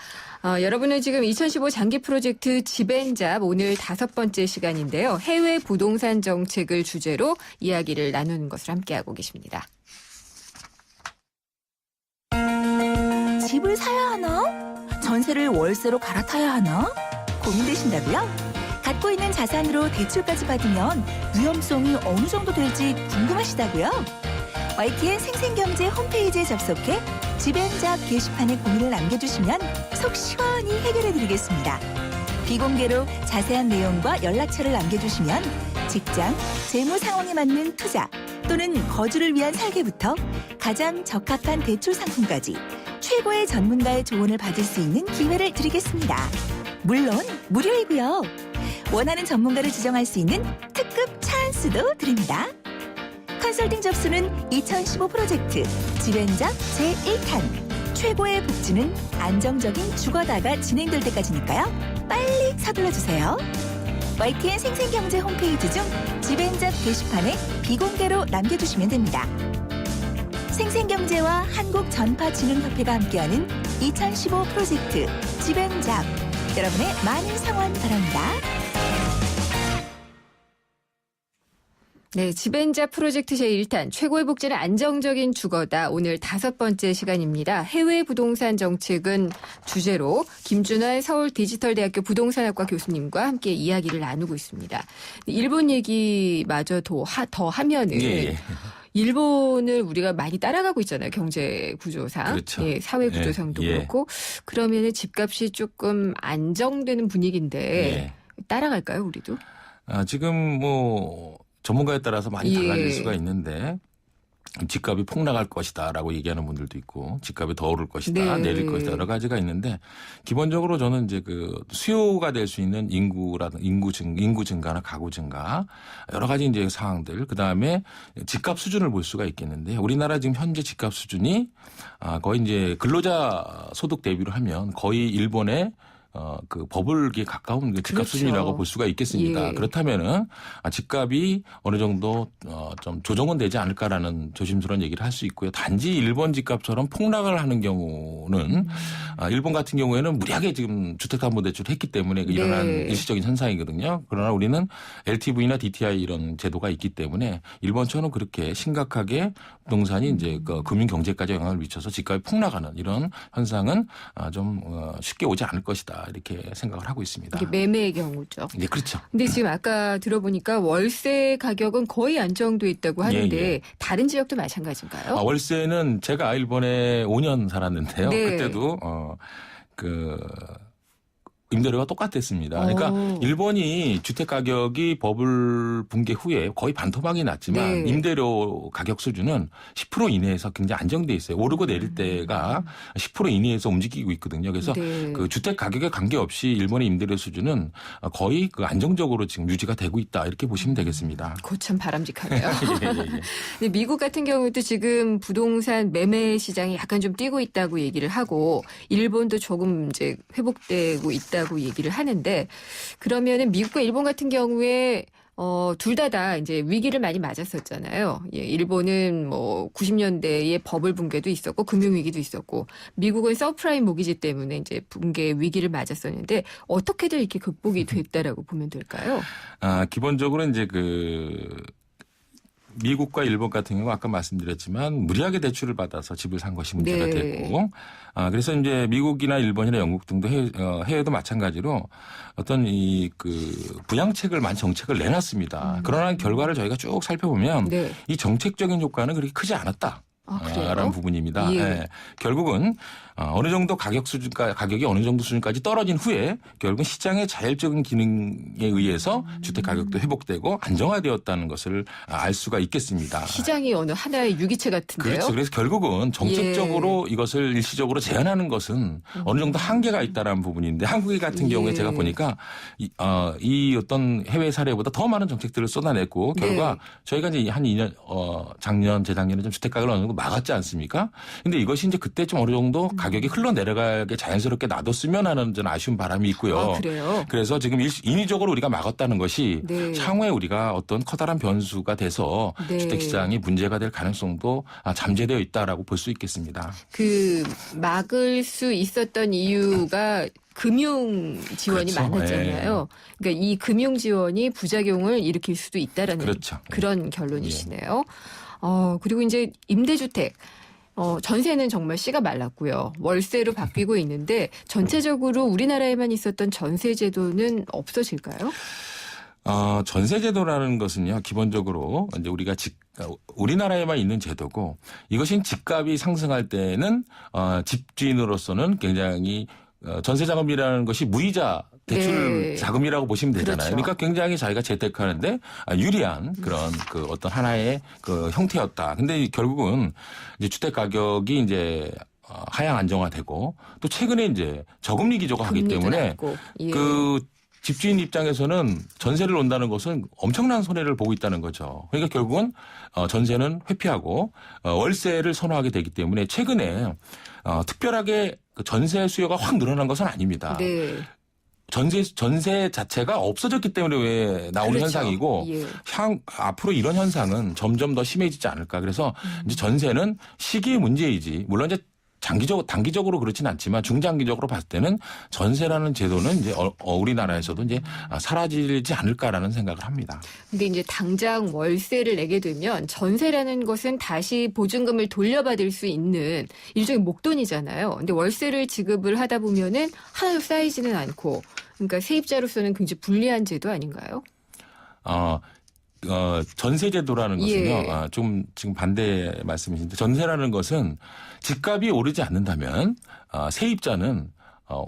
여러분은 지금 2015 장기 프로젝트 집앤잡 오늘 5번째 시간인데요. 해외 부동산 정책을 주제로 이야기를 나누는 것을 함께하고 계십니다. 집을 사야 하나? 전세를 월세로 갈아타야 하나? 고민되신다고요? 갖고 있는 자산으로 대출까지 받으면 위험성이 어느 정도 될지 궁금하시다고요? YTN 생생경제 홈페이지에 접속해 집앤잡 게시판에 고민을 남겨주시면 속 시원히 해결해드리겠습니다. 비공개로 자세한 내용과 연락처를 남겨주시면 직장, 재무 상황에 맞는 투자 또는 거주를 위한 설계부터 가장 적합한 대출 상품까지 최고의 전문가의 조언을 받을 수 있는 기회를 드리겠습니다. 물론 무료이고요. 원하는 전문가를 지정할 수 있는 특급 찬스도 드립니다. 컨설팅 접수는 2015 프로젝트 집엔잡 제1탄. 최고의 복지는 안정적인 주거다가 진행될 때까지니까요. 빨리 서둘러주세요. YTN 생생경제 홈페이지 중 집엔잡 게시판에 비공개로 남겨주시면 됩니다. 생생경제와 한국전파진흥협회가 함께하는 2015 프로젝트 집엔잡. 여러분의 많은 성원 바랍니다. 네, 집엔잡 프로젝트 제1탄 최고의 복지는 안정적인 주거다. 오늘 5번째 시간입니다. 해외 부동산 정책은 주제로 김준환 서울디지털대학교 부동산학과 교수님과 함께 이야기를 나누고 있습니다. 일본 얘기마저 더 하면은 예. 일본을 우리가 많이 따라가고 있잖아요. 경제 구조상. 그렇죠. 예, 사회 구조상도 예. 그렇고. 그러면은 집값이 조금 안정되는 분위기인데 예. 따라갈까요, 우리도? 지금 뭐 전문가에 따라서 많이 달라질 수가 있는데 집값이 폭락할 것이다라고 얘기하는 분들도 있고 집값이 더 오를 것이다, 내릴 것이다 여러 가지가 있는데 기본적으로 저는 이제 그 수요가 될 수 있는 인구 증가나 가구 증가 여러 가지 이제 상황들 그 다음에 집값 수준을 볼 수가 있겠는데 우리나라 지금 현재 집값 수준이 거의 이제 근로자 소득 대비로 하면 거의 일본의 그 버블기에 가까운 그 집값 그렇죠. 수준이라고 볼 수가 있겠습니다. 예. 그렇다면은 집값이 어느 정도 좀 조정은 되지 않을까라는 조심스러운 얘기를 할 수 있고요. 단지 일본 집값처럼 폭락을 하는 경우는 일본 같은 경우에는 무리하게 지금 주택담보대출을 했기 때문에 일어난 일시적인 현상이거든요. 그러나 우리는 LTV나 DTI 이런 제도가 있기 때문에 일본처럼 그렇게 심각하게 부동산이 이제 그 금융 경제까지 영향을 미쳐서 집값이 폭락하는 이런 현상은 좀 쉽게 오지 않을 것이다. 이렇게 생각을 하고 있습니다. 이게 매매의 경우죠. 네, 그렇죠. 근데 지금 아까 들어보니까 월세 가격은 거의 안정돼 있다고 하는데 예. 다른 지역도 마찬가지인가요? 월세는 제가 일본에 5년 살았는데요. 네. 그때도 임대료가 똑같았습니다. 그러니까 일본이 주택 가격이 버블 붕괴 후에 거의 반토막이 났지만 임대료 가격 수준은 10% 이내에서 굉장히 안정돼 있어요. 오르고 내릴 때가 10% 이내에서 움직이고 있거든요. 그래서 그 주택 가격에 관계없이 일본의 임대료 수준은 거의 그 안정적으로 지금 유지가 되고 있다 이렇게 보시면 되겠습니다. 참 바람직하네요. 예. 근데 미국 같은 경우도 지금 부동산 매매 시장이 약간 좀 뛰고 있다고 얘기를 하고 일본도 조금 이제 회복되고 있다고 얘기를 하는데 그러면은 미국과 일본 같은 경우에 둘 다 이제 위기를 많이 맞았었잖아요. 예, 일본은 뭐 90년대에 버블 붕괴도 있었고 금융 위기도 있었고 미국은 서프라임 모기지 때문에 이제 붕괴 위기를 맞았었는데 어떻게든 이렇게 극복이 됐다라고 보면 될까요? 기본적으로 이제 미국과 일본 같은 경우 아까 말씀드렸지만 무리하게 대출을 받아서 집을 산 것이 문제가 됐고 그래서 이제 미국이나 일본이나 영국 등도 해외도 마찬가지로 어떤 부양책을 많은 정책을 내놨습니다. 그러나 결과를 저희가 쭉 살펴보면 이 정책적인 효과는 그렇게 크지 않았다. 라는 부분입니다. 예. 결국은 어느 정도 가격이 어느 정도 수준까지 떨어진 후에 결국은 시장의 자율적인 기능에 의해서 주택 가격도 회복되고 안정화되었다는 것을 알 수가 있겠습니다. 시장이 어느 하나의 유기체 같은데요. 그렇죠. 그래서 결국은 정책적으로 이것을 일시적으로 제한하는 것은 어느 정도 한계가 있다라는 부분인데 한국 같은 경우에 제가 보니까 이 어떤 해외 사례보다 더 많은 정책들을 쏟아냈고 결과 저희가 이제 한 2년 작년 재작년에 좀 주택 가격을 어느 정도 막았지 않습니까? 근데 이것이 이제 그때 좀 어느 정도 가격이 흘러내려가게 자연스럽게 놔뒀으면 하는 좀 아쉬운 바람이 있고요. 그래요? 그래서 지금 인위적으로 우리가 막았다는 것이 향후에 우리가 어떤 커다란 변수가 돼서 주택시장이 문제가 될 가능성도 잠재되어 있다라고 볼 수 있겠습니다. 막을 수 있었던 이유가 금융 지원이 많았잖아요. 그러니까 이 금융 지원이 부작용을 일으킬 수도 있다라는 그런 결론이시네요. 그리고 이제 임대주택. 전세는 정말 씨가 말랐고요. 월세로 바뀌고 있는데 전체적으로 우리나라에만 있었던 전세 제도는 없어질까요? 전세 제도라는 것은요, 기본적으로 이제 우리나라에만 있는 제도고 이것이 집값이 상승할 때는 집주인으로서는 굉장히 전세 자금이라는 것이 무이자 대출 자금이라고 보시면 되잖아요. 그러니까 굉장히 자기가 재테크하는데 유리한 그런 어떤 하나의 형태였다. 근데 결국은 이제 주택 가격이 이제 하향 안정화되고 또 최근에 이제 저금리 기조가 하기 때문에 집주인 입장에서는 전세를 온다는 것은 엄청난 손해를 보고 있다는 거죠. 그러니까 결국은 전세는 회피하고 월세를 선호하게 되기 때문에 최근에 특별하게 전세 수요가 확 늘어난 것은 아닙니다. 네. 전세 자체가 없어졌기 때문에 왜 나오는 그렇죠. 현상이고 예. 앞으로 이런 현상은 점점 더 심해지지 않을까. 그래서 이제 전세는 시기의 문제이지. 물론 이제 단기적으로 그렇지는 않지만 중장기적으로 봤을 때는 전세라는 제도는 이제 우리나라에서도 이제 사라지지 않을까라는 생각을 합니다. 근데 이제 당장 월세를 내게 되면 전세라는 것은 다시 보증금을 돌려받을 수 있는 일종의 목돈이잖아요. 근데 월세를 지급을 하다 보면은 하나도 쌓이지는 않고, 그러니까 세입자로서는 굉장히 불리한 제도 아닌가요? 전세제도라는 것은요, 예. 좀 지금 반대 말씀이신데, 전세라는 것은 집값이 오르지 않는다면, 세입자는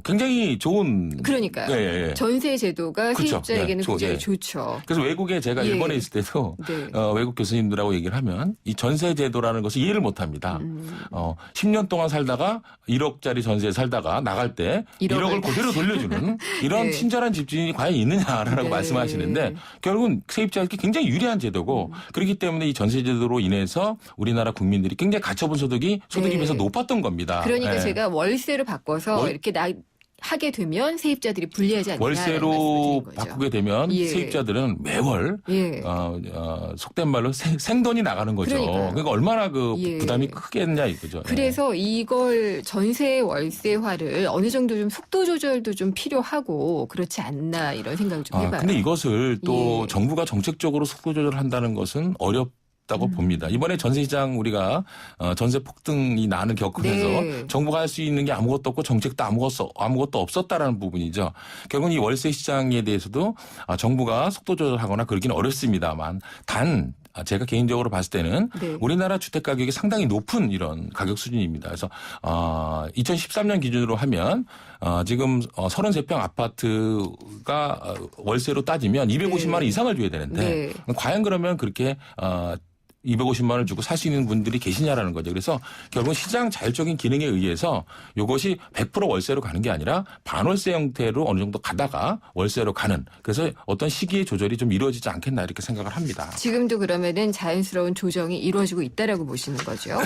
굉장히 좋은. 그러니까요. 예. 전세 제도가 그렇죠. 세입자에게는 예, 굉장히 예. 좋죠. 그래서 외국에 제가 예. 일본에 있을 때도 네. 외국 교수님들하고 얘기를 하면 이 전세 제도라는 것을 이해를 못 합니다. 10년 동안 살다가 1억짜리 전세에 살다가 나갈 때 1억을 그대로 돌려주는 이런 네. 친절한 집주인이 과연 있느냐라고 네. 말씀하시는데 결국은 세입자에게 굉장히 유리한 제도고 그렇기 때문에 이 전세 제도로 인해서 우리나라 국민들이 굉장히 가처분 소득이 네. 비해서 높았던 겁니다. 그러니까 예. 제가 월세로 바꿔서 이렇게 하게 되면 세입자들이 불리하지 않나. 월세로 바꾸게 되면 예. 세입자들은 매월 예. 속된 말로 생돈이 나가는 거죠. 그러니까요. 그러니까 얼마나 그 예. 부담이 크겠냐 이거죠. 그래서 이걸 전세 월세화를 어느 정도 좀 속도 조절도 좀 필요하고 그렇지 않나 이런 생각을 좀 해봐요. 근데 이것을 또 예. 정부가 정책적으로 속도 조절한다는 것은 어렵다고 봅니다. 이번에 전세시장 우리가 전세 폭등이 나는 겪으면서 네. 정부가 할 수 있는 게 아무것도 없고 정책도 아무것도 없었다라는 부분이죠. 결국은 이 월세 시장에 대해서도 정부가 속도 조절하거나 그러기는 어렵습니다만 단 제가 개인적으로 봤을 때는 네. 우리나라 주택 가격이 상당히 높은 이런 가격 수준입니다. 그래서 2013년 기준으로 하면 지금 33평 아파트가 월세로 따지면 250만 원 이상을 줘야 되는데 과연 그러면 그렇게 250만 원을 주고 살 수 있는 분들이 계시냐라는 거죠. 그래서 결국은 시장 자율적인 기능에 의해서 이것이 100% 월세로 가는 게 아니라 반월세 형태로 어느 정도 가다가 월세로 가는 그래서 어떤 시기의 조절이 좀 이루어지지 않겠나 이렇게 생각을 합니다. 지금도 그러면은 자연스러운 조정이 이루어지고 있다라고 보시는 거죠?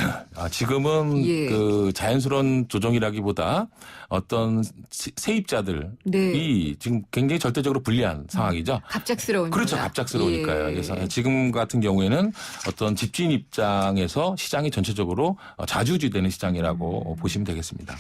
지금은 예. 그 자연스러운 조정이라기보다 어떤 세입자들이 네. 지금 굉장히 절대적으로 불리한 상황이죠. 갑작스러운. 그렇죠. 갑작스러우니까요. 예. 그래서 지금 같은 경우에는 어떤 집주인 입장에서 시장이 전체적으로 자주지되는 시장이라고 보시면 되겠습니다.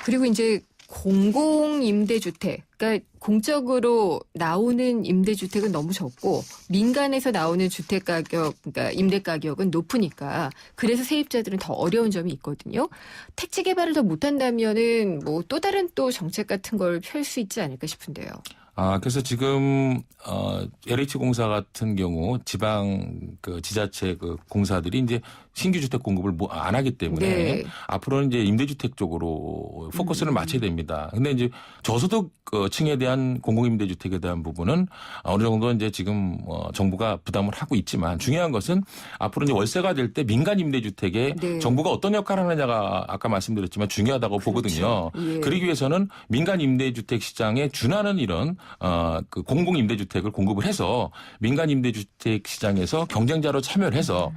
그리고 이제 공공임대주택, 그러니까 공적으로 나오는 임대주택은 너무 적고 민간에서 나오는 주택 가격, 그러니까 임대 가격은 높으니까 그래서 세입자들은 더 어려운 점이 있거든요. 택지 개발을 더 못한다면은 뭐 또 다른 또 정책 같은 걸 펼 수 있지 않을까 싶은데요. 그래서 지금 LH공사 같은 경우 지방 그 지자체 그 공사들이 이제 신규 주택 공급을 안 하기 때문에 네. 앞으로는 이제 임대주택 쪽으로 포커스를 맞춰야 됩니다. 근데 이제 저소득 층에 대한 공공임대주택에 대한 부분은 어느 정도 이제 지금 정부가 부담을 하고 있지만 중요한 것은 앞으로 이제 월세가 될 때 민간 임대주택에 네. 정부가 어떤 역할을 하느냐가 아까 말씀드렸지만 중요하다고 보거든요. 예. 그러기 위해서는 민간 임대주택 시장에 준하는 이런 그 공공 임대주택을 공급을 해서 민간 임대주택 시장에서 경쟁자로 참여를 해서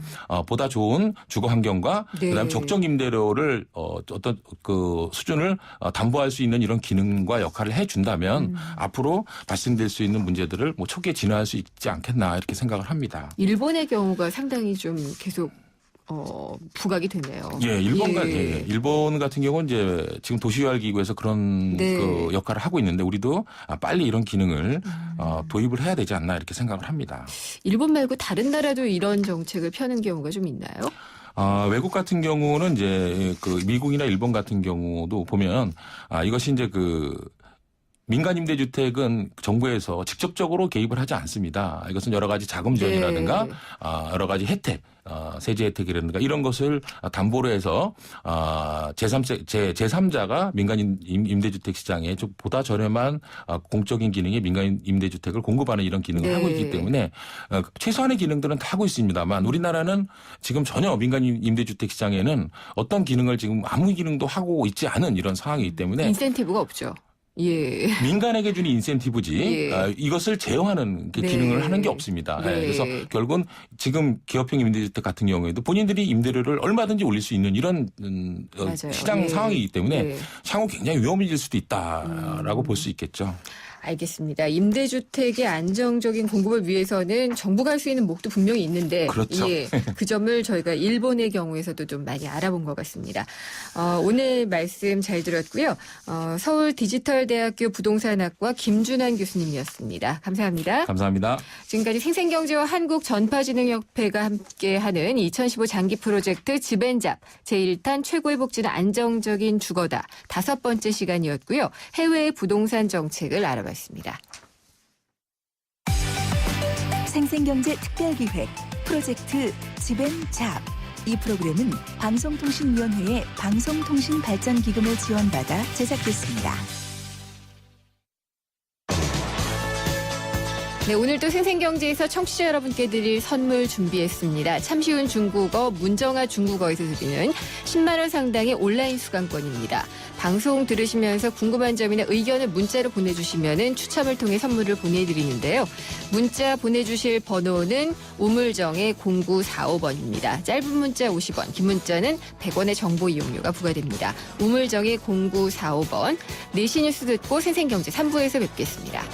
보다 좋은 주거 환경과 네. 그다음에 적정 임대료를 어떤 그 수준을 담보할 수 있는 이런 기능과 역할을 해준다면 앞으로 발생될 수 있는 문제들을 뭐 초기에 진화할 수 있지 않겠나 이렇게 생각을 합니다. 일본의 경우가 상당히 좀 계속 부각이 되네요. 예, 일본 같은 경우는 이제 지금 도시개발기구에서 그런 네. 그 역할을 하고 있는데 우리도 빨리 이런 기능을 도입을 해야 되지 않나 이렇게 생각을 합니다. 일본 말고 다른 나라도 이런 정책을 펴는 경우가 좀 있나요? 외국 같은 경우는 이제 그 미국이나 일본 같은 경우도 보면 이것이 이제 그 민간 임대주택은 정부에서 직접적으로 개입을 하지 않습니다. 이것은 여러 가지 자금 지원이라든가 여러 가지 혜택, 세제 혜택이라든가 이런 것을 담보로 해서 제3자가 민간 임대주택 시장에 좀 보다 저렴한 공적인 기능의 민간 임대주택을 공급하는 이런 기능을 하고 있기 때문에 최소한의 기능들은 다 하고 있습니다만 우리나라는 지금 전혀 민간 임대주택 시장에는 어떤 기능을 지금 아무 기능도 하고 있지 않은 이런 상황이기 때문에 인센티브가 없죠. 예. 민간에게 주는 인센티브지 예. 이것을 제어하는 네. 기능을 하는 게 없습니다. 네. 그래서 결국은 지금 기업형 임대주택 같은 경우에도 본인들이 임대료를 얼마든지 올릴 수 있는 이런 맞아요. 시장 예. 상황이기 때문에 네. 향후 굉장히 위험해질 수도 있다라고 볼 수 있겠죠. 알겠습니다. 임대주택의 안정적인 공급을 위해서는 정부가 할 수 있는 목도 분명히 있는데 그렇죠. 예, 그 점을 저희가 일본의 경우에서도 좀 많이 알아본 것 같습니다. 오늘 말씀 잘 들었고요. 서울 디지털대학교 부동산학과 김준환 교수님이었습니다. 감사합니다. 감사합니다. 지금까지 생생경제와 한국전파진흥협회가 함께하는 2015 장기 프로젝트 집앤잡 제1탄 최고의 복지는 안정적인 주거다 5번째 시간이었고요. 해외의 부동산 정책을 알아봤습니다. 생생경제 특별기획 프로젝트 집앤잡. 이 프로그램은 방송통신위원회의 방송통신발전기금을 지원받아 제작됐습니다. 네, 오늘도 생생경제에서 청취자 여러분께 드릴 선물 준비했습니다. 참 쉬운 중국어, 문정아 중국어에서 드리는 10만 원 상당의 온라인 수강권입니다. 방송 들으시면서 궁금한 점이나 의견을 문자로 보내주시면 추첨을 통해 선물을 보내드리는데요. 문자 보내주실 번호는 우물정의 0945번입니다. 짧은 문자 50원, 긴 문자는 100원의 정보 이용료가 부과됩니다. 우물정의 0945번, 4시 뉴스 듣고 생생경제 3부에서 뵙겠습니다.